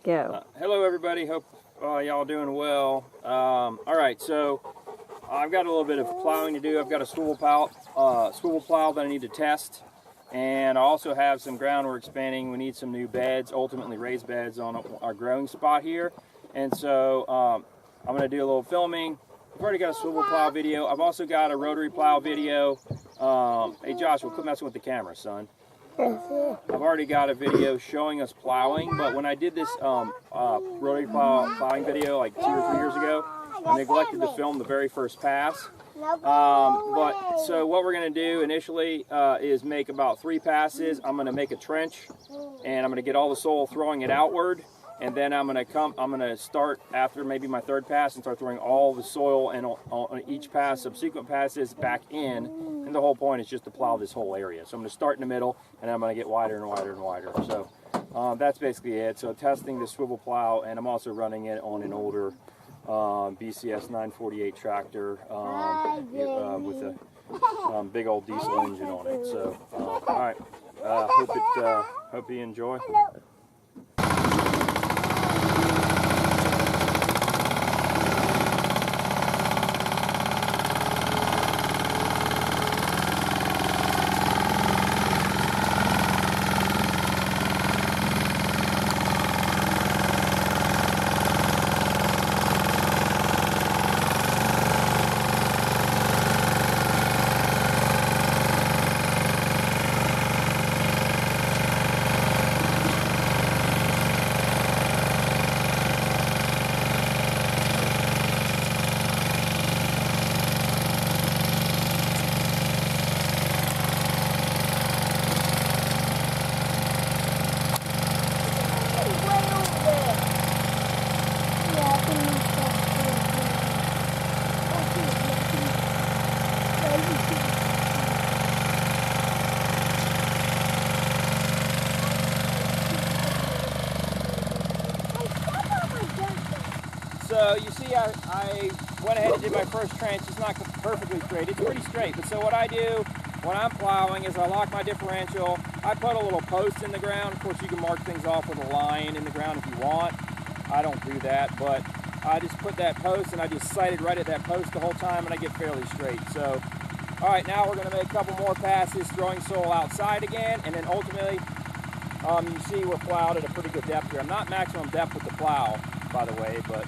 go. Hello everybody, hope y'all doing well. All right, so I've got a little bit of plowing to do. I've got a swivel plow that I need to test, and I also have some ground we're expanding. We need some new beds, ultimately raised beds on our growing spot here, and so I'm going to do a little filming. I've already got a swivel plow video. I've also got a rotary plow video. Hey Joshua, quit messing with the camera, son. I've already got a video showing us plowing, but when I did this rotary plowing video like 2 or 3 years ago, I neglected to film the very first pass. So what we're going to do initially is make about 3 passes. I'm going to make a trench, and I'm going to get all the soil, throwing it outward, and then I'm going to start after maybe my 3rd pass and start throwing all the soil and on each pass, subsequent passes back in. And the whole point is just to plow this whole area. So I'm going to start in the middle, and then I'm going to get wider and wider and wider. So that's basically it. So testing the swivel plow, and I'm also running it on an older BCS 948 tractor with a big old diesel engine on it. So all right, hope you enjoy. So you see I went ahead and did my first trench. It's not perfectly straight. It's pretty straight. But so what I do when I'm plowing is I lock my differential. I put a little post in the ground. Of course, you can mark things off with a line in the ground if you want. I don't do that, but I just put that post and I just sighted right at that post the whole time, and I get fairly straight. So, all right, now we're going to make a couple more passes, throwing soil outside again, and then ultimately, you see we're plowed at a pretty good depth here. I'm not maximum depth with the plow, by the way, but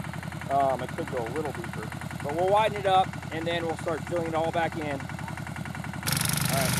it could go a little deeper. But we'll widen it up, and then we'll start filling it all back in. All right.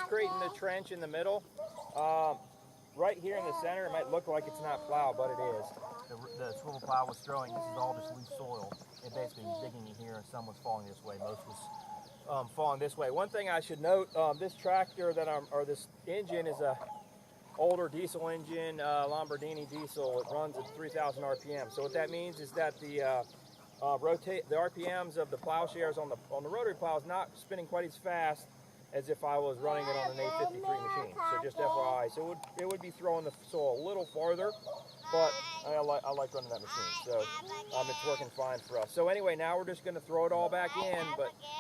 Creating the trench in the middle. Right here in the center, it might look like it's not plowed, but it is. The swivel plow was throwing, this is all just loose soil. It basically was digging in here, and some was falling this way. Most was falling this way. One thing I should note, this tractor this engine is a older diesel engine, Lamborghini diesel. It runs at 3,000 RPM. So what that means is that the RPMs of the plowshares on the rotary plow is not spinning quite as fast as if I was running it on an 853 machine. So just FYI. So it would be throwing the soil a little farther, but I like running that machine. So it's working fine for us. So anyway, now we're just going to throw it all back in,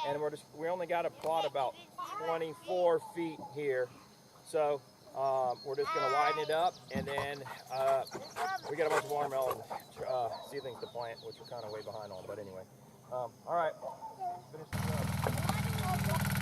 and we only got a plot about 24 feet here. So we're just going to widen it up, and then we got a bunch of watermelon seedlings to plant, which we're kind of way behind on. But anyway, all right. Finish this up.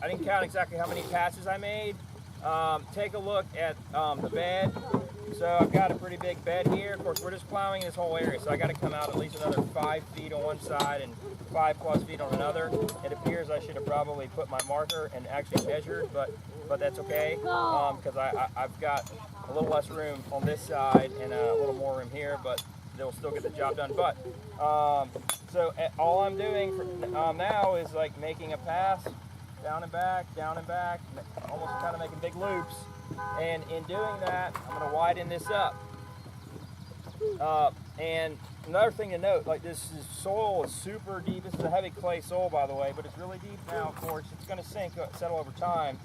I didn't count exactly how many passes I made. Take a look at the bed. So I've got a pretty big bed here. Of course, we're just plowing this whole area, so I got to come out at least another 5 feet on one side and 5+ feet on another. It appears I should have probably put my marker and actually measured, but that's okay, because I've got a little less room on this side and a little more room here, but they'll still get the job done. But so all I'm doing now is like making a pass down and back, almost kind of making big loops. And in doing that, I'm going to widen this up. And another thing to note, like soil is super deep. This is a heavy clay soil, by the way, but it's really deep now. Of course, it's going to sink, settle over time.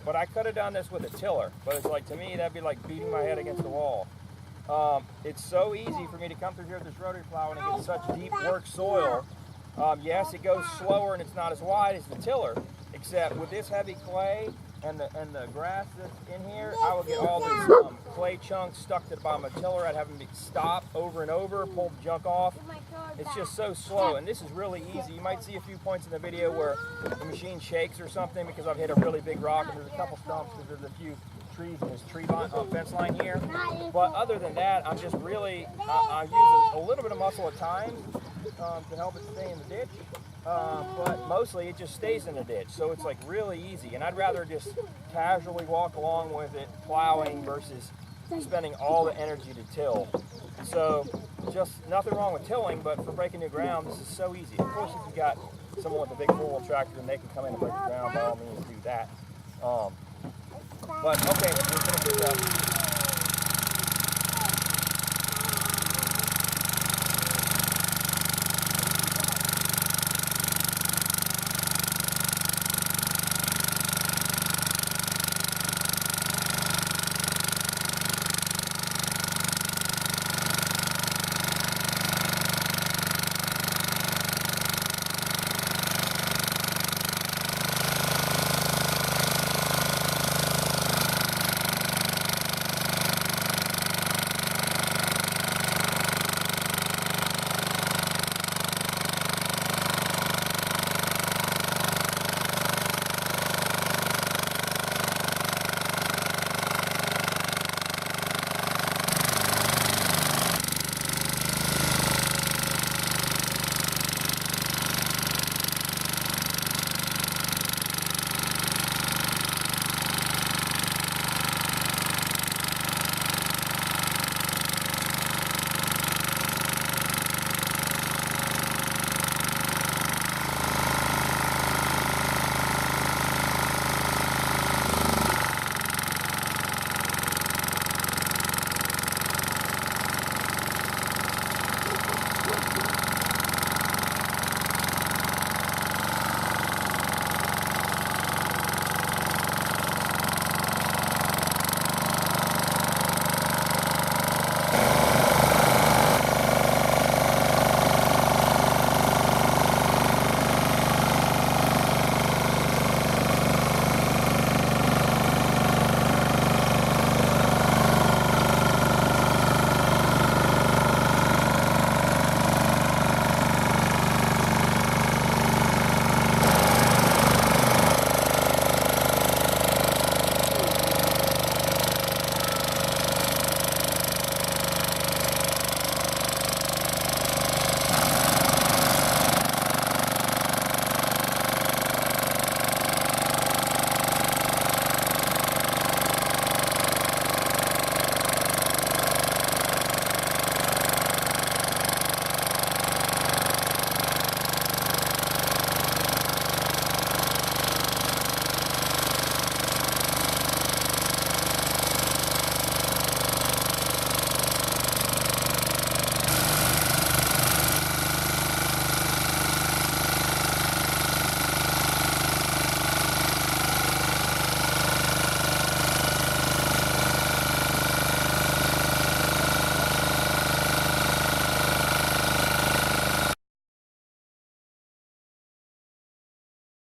But I could have done this with a tiller, but it's like, to me, that'd be like beating my head against the wall. It's so easy for me to come through here with this rotary plow and it gets such deep work soil. Yes, it goes slower and it's not as wide as the tiller, except with this heavy clay and the grass that's in here, I would get all these clay chunks stuck to the bottom of the tiller. I'd have them stop over and over, pull the junk off. It's just so slow, and this is really easy. You might see a few points in the video where the machine shakes or something because I've hit a really big rock, and there's a couple stumps because there's a few trees in this fence line here. But other than that, I'm just really, I use a little bit of muscle at times to help it stay in the ditch. But mostly it just stays in the ditch, so it's like really easy. And I'd rather just casually walk along with it, plowing, versus spending all the energy to till. So just nothing wrong with tilling, but for breaking new ground, this is so easy. Of course, if you got someone with a big four-wheel tractor, then they can come in and break the ground, by all means do that. But okay, we'll finish this up.